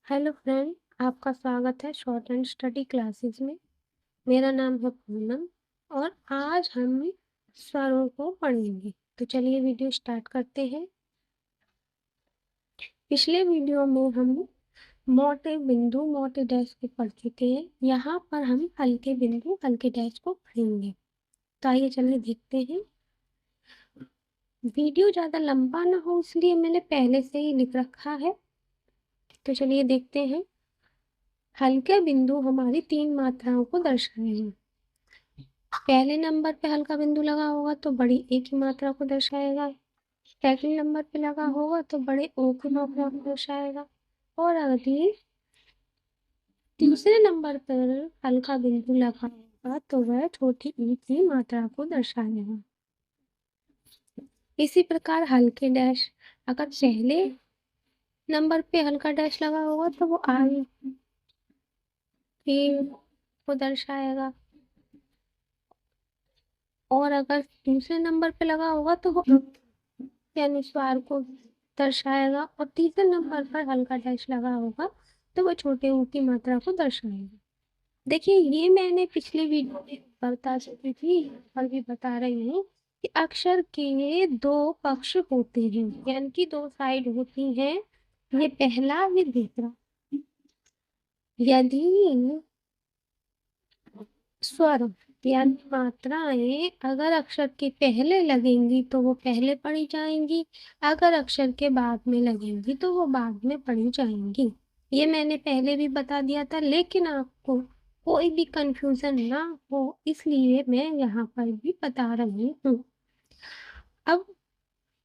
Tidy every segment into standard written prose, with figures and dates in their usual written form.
Hello friend, आपका स्वागत है शॉर्ट एंड स्टडी क्लासेस में। मेरा नाम है पूनम और आज हम स्वरों को पढ़ेंगे। तो चलिए वीडियो स्टार्ट करते हैं। पिछले वीडियो में हम मोटे बिंदु मोटे डैश को पढ़ चुके हैं। यहाँ पर हम हल्के बिंदु हल्के डैश को पढ़ेंगे। तो आइए चलिए देखते हैं। वीडियो ज़्यादा लंबा ना हो इसलिए मैंने पहले से ही लिख रखा है। तो चलिए देखते हैं। हल्के बिंदु हमारी 3 मात्राओं को दर्शाएंगे। पहले नंबर पे हल्का बिंदु लगा होगा तो बड़ी ए की मात्रा को दर्शाएगा। सेकंड नंबर पे लगा होगा तो बड़े ओ की मात्रा को दर्शाएगा। और अगर तीसरे नंबर पर हल्का बिंदु लगा होगा तो वह छोटी ई की मात्रा को दर्शाएगा। इसी प्रकार हल्के डैश, अगर पहले नंबर पे हल्का डैश लगा होगा तो वो आई को दर्शाएगा। और अगर दूसरे नंबर पे लगा होगा तो वो यानी स्वर को दर्शाएगा। और तीसरे नंबर पर हल्का डैश लगा होगा तो वो छोटे ऊ की मात्रा को दर्शाएगा। देखिए, ये मैंने पिछली वीडियो में बता चुकी थी और भी बता रही हूँ कि अक्षर के 2 पक्ष होते हैं, यानी कि 2 साइड होती हैं। ये पहला ये दूसरा। यदि स्वर यानी मात्राएं अगर अक्षर के पहले लगेंगी तो वो पहले पढ़ी जाएंगी, अगर अक्षर के बाद में लगेंगी तो वो बाद में पढ़ी जाएंगी। ये मैंने पहले भी बता दिया था, लेकिन आपको कोई भी कंफ्यूजन ना हो इसलिए मैं यहाँ पर भी बता रही हूँ। अब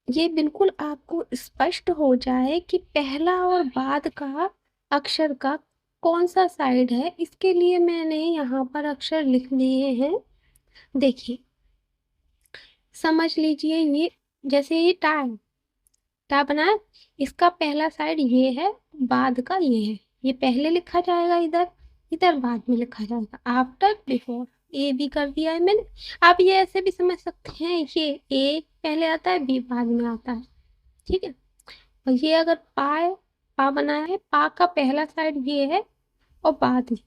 ये बिल्कुल आपको स्पष्ट हो जाए कि पहला और बाद का अक्षर का कौन सा साइड है, इसके लिए मैंने यहाँ पर अक्षर लिख लिए हैं। देखिए, समझ लीजिए, ये जैसे ये टा है, टा बना है, इसका पहला साइड ये है, बाद का ये है। ये पहले लिखा जाएगा, इधर इधर बाद में लिखा जाएगा। आफ्टर बिफोर ए भी कर दिया है मैंने। आप ये ऐसे भी समझ सकते हैं, ये ए पहले आता है, बी बाद में आता है। ठीक है। और ये अगर पा बनाया है, पा का पहला साइड ये है और बाद ये।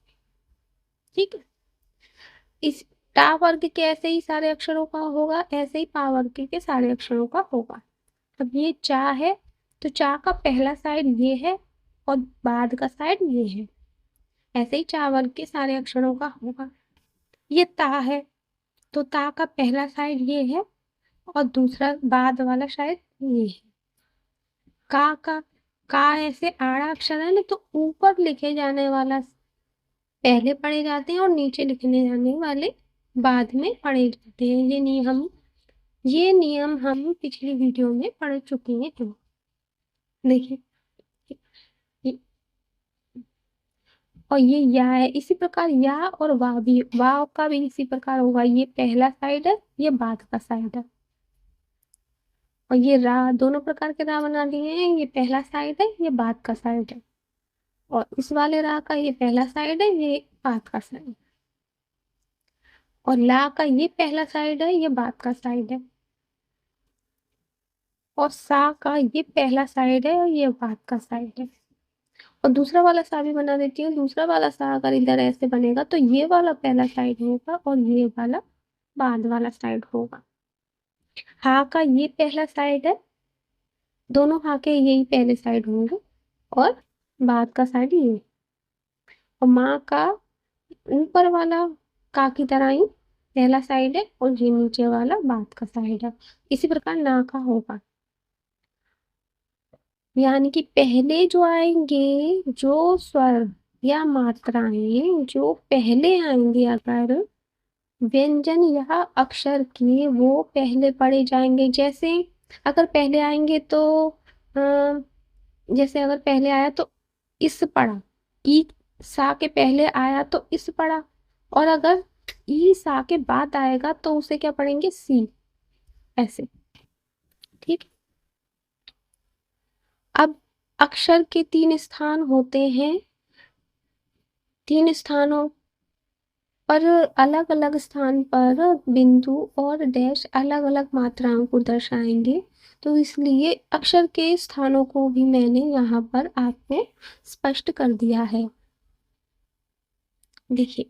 ठीक है। इस टा वर्ग के ऐसे ही सारे अक्षरों का होगा, ऐसे ही पा वर्ग के सारे अक्षरों का होगा। अब ये चा है तो चा का पहला साइड ये है और बाद का साइड ये है। ऐसे ही चा वर्ग के सारे अक्षरों का होगा। ये ता है तो ता का पहला साइड ये है और दूसरा बाद वाला साइड ये है। का ऐसे आड़ा अक्षर है ना, तो ऊपर लिखे जाने वाला पहले पढ़े जाते हैं और नीचे लिखने जाने वाले बाद में पढ़े जाते हैं। ये नियम हम पिछली वीडियो में पढ़ चुके हैं। देखिए, और ये या है, इसी प्रकार या और वाह भी, वाह का भी इसी प्रकार होगा। ये पहला साइड है, ये बाद का साइड है। और ये रा, दोनों प्रकार के रा बना दिए हैं। ये पहला साइड है, ये बाद का साइड है। और इस वाले रा का ये पहला साइड है, ये बाद का साइड है। और ला का ये पहला साइड है, ये बाद का साइड है। और सा का ये पहला साइड है और ये बाद का साइड है। और दूसरा वाला सा भी बना देती हूँ। दूसरा वाला सा अगर इधर ऐसे बनेगा तो ये वाला पहला साइड होगा और ये वाला बाद वाला साइड होगा। हा का ये पहला साइड है, दोनों हा के यही पहले साइड होंगे और बाद का साइड ये। और माँ का ऊपर वाला का की तरह ही पहला साइड है और ये नीचे वाला बाद का साइड है। इसी प्रकार ना का होगा, यानी कि पहले जो आएंगे, जो स्वर या मात्राएं जो पहले आएंगे अगर व्यंजन या अक्षर के, वो पहले पढ़े जाएंगे। जैसे अगर पहले आएंगे तो जैसे अगर पहले आया तो इस पढ़ा, ई सा के पहले आया तो इस पढ़ा। और अगर ई सा के बाद आएगा तो उसे क्या पढ़ेंगे, सी, ऐसे। ठीक। अब अक्षर के 3 स्थान होते हैं। 3 स्थानों पर अलग अलग स्थान पर बिंदु और डैश अलग अलग मात्राओं को दर्शाएंगे। तो इसलिए अक्षर के स्थानों को भी मैंने यहाँ पर आपको स्पष्ट कर दिया है। देखिए,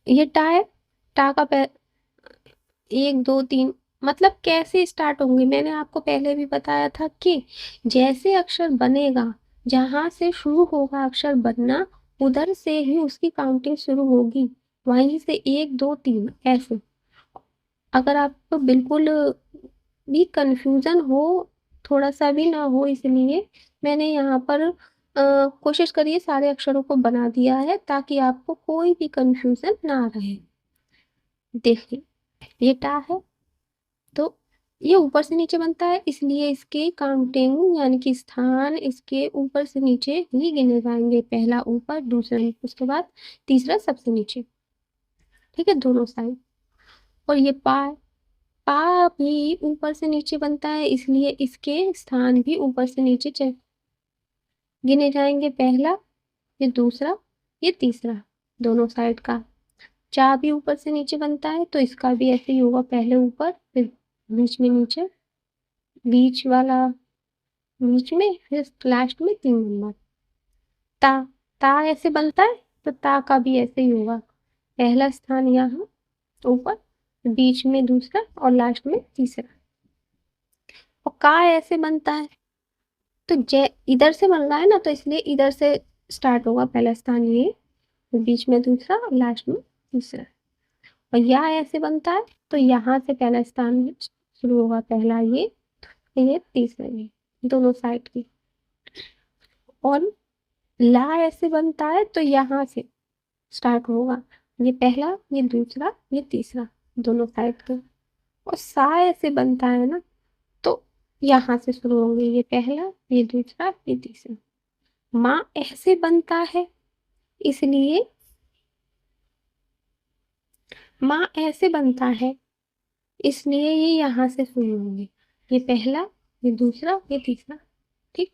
ये टा है, टा का 1 2 3 मतलब कैसे स्टार्ट होंगे, मैंने आपको पहले भी बताया था कि जैसे अक्षर बनेगा, जहां से शुरू होगा अक्षर बनना, उधर से ही उसकी काउंटिंग शुरू होगी, वहीं से 1 2 3 ऐसे। अगर आपको बिल्कुल भी कंफ्यूजन हो, थोड़ा सा भी ना हो, इसलिए मैंने यहाँ पर कोशिश करिए सारे अक्षरों को बना दिया है ताकि आपको कोई भी कंफ्यूजन ना रहे। देखिए, ये टा है, तो ये ऊपर से नीचे बनता है, इसलिए इसके काउंटिंग यानी कि स्थान इसके ऊपर से नीचे ही गिने जाएंगे। पहला ऊपर, दूसरा उसके बाद तीसरा सबसे नीचे। ठीक है, दोनों साइड। और ये पा है, पा भी ऊपर से नीचे बनता है, इसलिए इसके स्थान भी ऊपर से नीचे गिने जाएंगे। पहला, ये दूसरा, ये तीसरा, दोनों साइड का। चा भी ऊपर से नीचे बनता है, तो इसका भी ऐसे ही होगा, पहले ऊपर फिर बीच में नीचे, बीच वाला बीच में, फिर लास्ट में 3 नंबर। ता, ता ऐसे बनता है, तो ता का भी ऐसे ही होगा, पहला स्थान यहाँ ऊपर, बीच में दूसरा और लास्ट में तीसरा। और का ऐसे बनता है, तो जै इधर से बन रहा है ना, तो इसलिए इधर से स्टार्ट होगा, पहला स्थान ये, फिर बीच में दूसरा और लास्ट में तीसरा। और या ऐसे बनता है, तो यहाँ से पहला स्थान शुरू होगा, पहला ये तीसरा ये, दोनों साइड की। और ला ऐसे बनता है, तो यहाँ से स्टार्ट होगा, ये पहला, ये दूसरा, ये तीसरा, दोनों साइड के। और सा ऐसे बनता है ना, तो यहाँ से शुरू होंगे, ये पहला, ये दूसरा, ये तीसरा। माँ ऐसे बनता है, इसलिए माँ ऐसे बनता है, इसलिए ये यहाँ से शुरू होंगे, ये पहला, ये दूसरा, ये तीसरा। ठीक।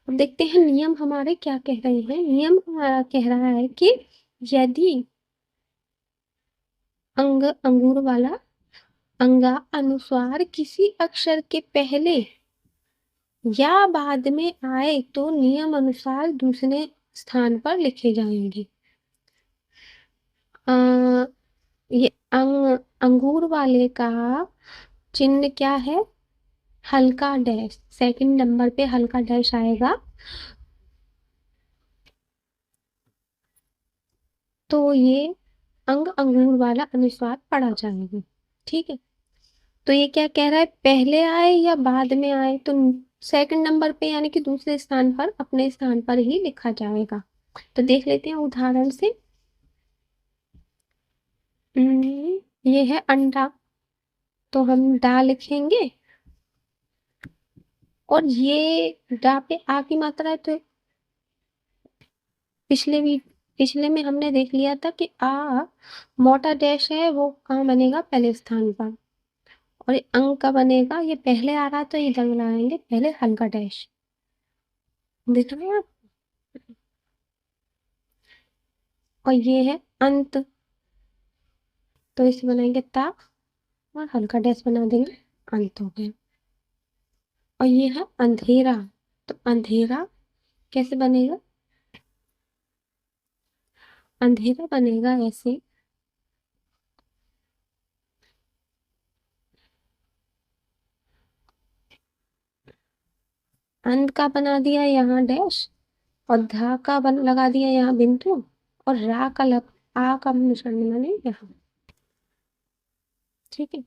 अब देखते हैं नियम हमारे क्या कह रहे हैं। नियम हमारा कह रहा है कि यदि अंगूर वाला अंगा अनुस्वार किसी अक्षर के पहले या बाद में आए तो नियम अनुसार दूसरे स्थान पर लिखे जाएंगे। ये अंगूर वाले का चिन्ह क्या है? हल्का डैश, सेकंड नंबर पे हल्का डैश आएगा, तो ये अंगूर वाला अनुस्वार पढ़ा जाएगा। ठीक है, तो ये क्या कह रहा है, पहले आए या बाद में आए तो सेकंड नंबर पे यानी कि दूसरे स्थान पर, अपने स्थान पर ही लिखा जाएगा। तो देख लेते हैं उदाहरण से। ये है अंडा, तो हम डा लिखेंगे, और ये डा पे आ की मात्रा है, तो पिछले में हमने देख लिया था कि आ मोटा डैश है, वो कहाँ बनेगा, पहले स्थान पर। और ये अंक का बनेगा, ये पहले आ रहा है तो इधर लगाएंगे पहले हल्का डैश, देख रहे हैं आप। और ये है अंत, तो इसे बनाएंगे ता, और हल्का डैश बना देंगे, अंत हो गया। और ये है अंधेरा, तो अंधेरा कैसे बनेगा, अंधेरा बनेगा ऐसे, अंत का बना दिया यहाँ डैश, और धा का लगा दिया यहाँ बिंदु, और रा का आ का निशान बने यहाँ। ठीक है,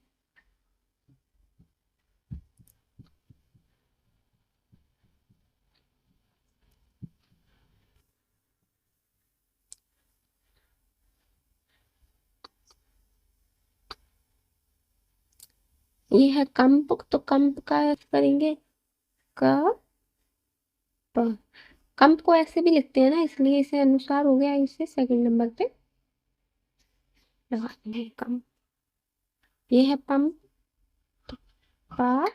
ये है कंप, तो कंप का ऐसे करेंगे, क प। कंप को ऐसे भी लिखते हैं ना, इसलिए इसे अनुसार हो गया, इसे सेकंड नंबर पे लगा देंगे कंप। ये है पंप, पा,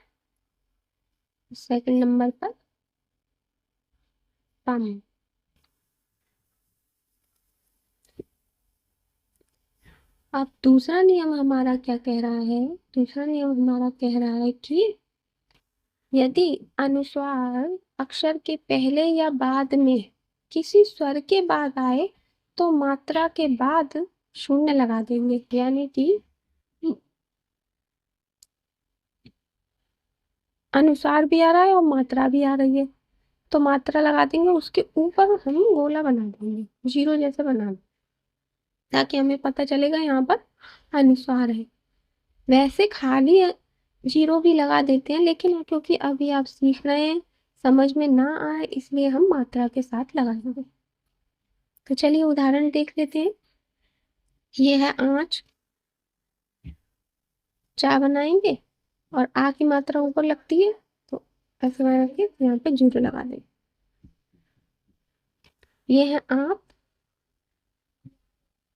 सेकंड नंबर पर पम। अब दूसरा नियम हमारा क्या कह रहा है? दूसरा नियम हमारा कह रहा है कि यदि अनुस्वार अक्षर के पहले या बाद में किसी स्वर के बाद आए तो मात्रा के बाद शून्य लगा देंगे। यानी कि अनुस्वार भी आ रहा है और मात्रा भी आ रही है, तो मात्रा लगा देंगे, उसके ऊपर हम गोला बना देंगे, जीरो जैसे बना देंगे, ताकि हमें पता चलेगा यहाँ पर अनुस्वार है। वैसे खाली जीरो भी लगा देते हैं, लेकिन क्योंकि अभी आप सीख रहे हैं, समझ में ना आए, इसलिए हम मात्रा के साथ लगाएंगे। तो चलिए उदाहरण देख लेते हैं। ये है आँच, चा बनाएंगे और आ की मात्रा ऊपर लगती है, तो ऐसे बना के यहाँ पे जीरो लगा देंगे। ये है आप,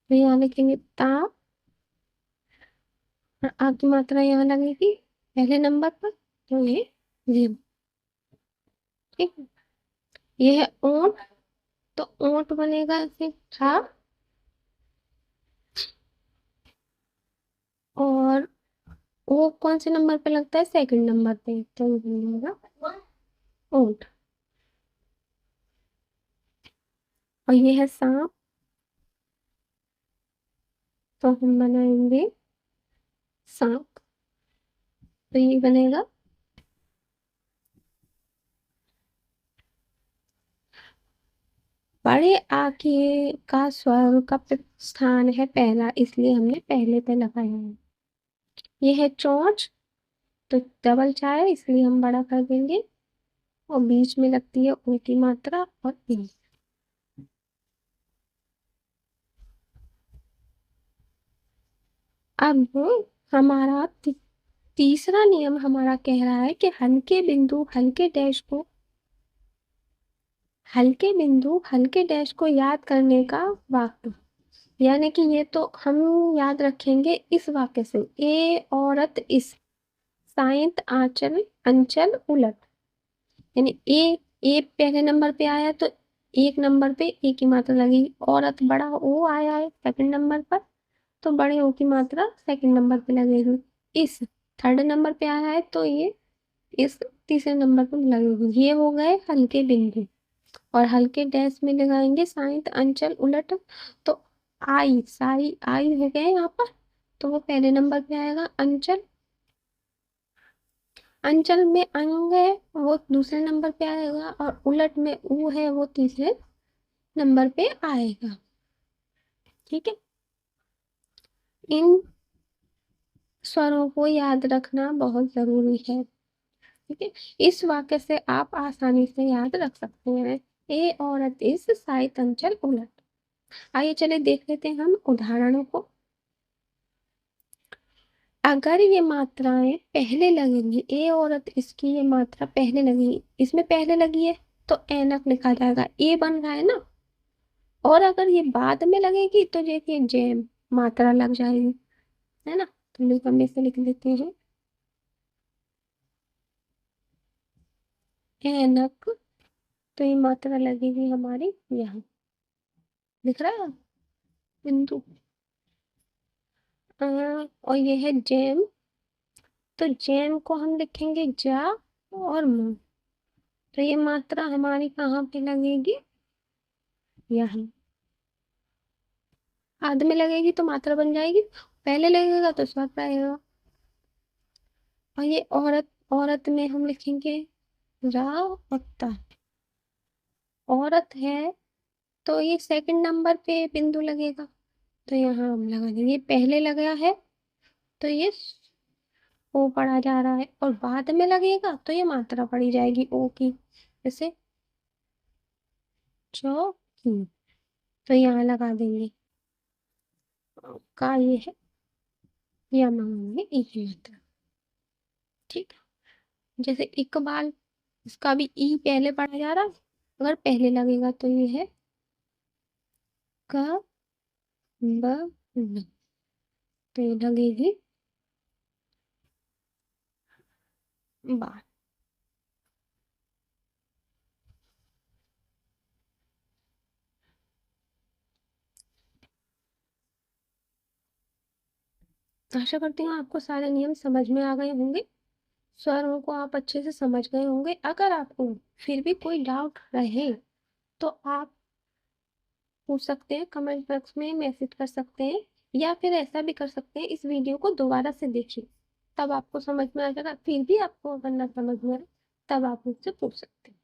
तो यहाँ लिखेंगे ता, और आ की मात्रा यहाँ लगेगी पहले नंबर पर, तो ये जीरो। ठीक है। ये है ऊंट, तो ऊंट बनेगा ऐसे था, और वो कौन से नंबर पे लगता है? सेकंड नंबर पे, तो ये बनेगा ऊंट। और ये है सांप, तो हम बनाएंगे सांप, तो ये बनेगा। बड़े आ के का स्वर का स्थान है पहला, इसलिए हमने पहले पे लगाया है। ये है चोंच, तो डबल चा है, इसलिए हम बड़ा कर देंगे, और बीच में लगती है ऊ की मात्रा और ई। अब हमारा तीसरा नियम हमारा कह रहा है कि हल्के बिंदु हल्के डैश को याद करने का वाक्य। यानी कि ये तो हम याद रखेंगे इस वाक्य से, ए औरत इस, साइंत आंचल अंचल उलट। यानी ए पहले नंबर पे आया तो एक नंबर पे ए की मात्रा लगेगी, औरत बड़ा ओ आया है सेकंड नंबर पर, तो बड़े ओ की मात्रा सेकंड नंबर पे लगेगी। इस थर्ड नंबर पे आया है तो ये इस तीसरे नंबर पर लगेगी। ये हो गए हल्के बिंदु। और हल्के डैश में लगाएंगे साइंत अंचल उलट, तो आई साई आई हो गए यहाँ पर, तो वो पहले नंबर पे आएगा। अंचल, अंचल में अंग है, वो दूसरे नंबर पे आएगा, और उलट में ऊ है, वो तीसरे नंबर पे आएगा। ठीक है। इन स्वरों को याद रखना बहुत जरूरी है। ठीक है। इस वाक्य से आप आसानी से याद रख सकते हैं, ए औरत इस साई अंचल उलट। आइए चले देख लेते हैं हम उदाहरणों को। अगर ये मात्राएं पहले लगेंगी, ए औरत इसकी ये मात्रा पहले लगेगी, इसमें पहले लगी है, तो ऐनक लिखा जाएगा, ए बन रहा है ना। और अगर ये बाद में लगेगी तो देखिए जैम मात्रा लग जाएगी, है ना। तो हम इसे लिख देते हैं ऐनक, तो ये मात्रा लगेगी हमारी यहाँ, दिख रहा है बिंदु। और ये है जैम, तो जैम को हम लिखेंगे जा और मुंह, तो ये मात्रा हमारी कहाँ पे लगेगी? यहाँ। आध में लगेगी तो मात्रा बन जाएगी, पहले लगेगा तो स्वर आएगा। और ये औरत, औरत में हम लिखेंगे रा और ता। औरत है तो ये सेकंड नंबर पे बिंदु लगेगा, तो यहाँ हम लगा देंगे। ये पहले लगा है तो ये ओ पढ़ा जा रहा है, और बाद में लगेगा तो ये मात्रा पढ़ी जाएगी ओ की, जैसे चौकी, तो यहाँ लगा देंगे। का ये है, या मांगेंगे ई की मात्रा। ठीक है। जैसे इकबाल, इसका भी ई पहले पढ़ा जा रहा है, अगर पहले लगेगा तो ये है क ब ल, तो ये लगेगी बाल। आशा करती हूँ आपको सारे नियम समझ में आ गए होंगे, स्वरों को आप अच्छे से समझ गए होंगे। अगर आपको फिर भी कोई डाउट रहे तो आप पूछ सकते हैं, कमेंट बॉक्स में मैसेज कर सकते हैं, या फिर ऐसा भी कर सकते हैं इस वीडियो को दोबारा से देखिए, तब आपको समझ में आ जाएगा। फिर भी आपको अगर ना समझ में आए तब आप मुझसे पूछ सकते हैं।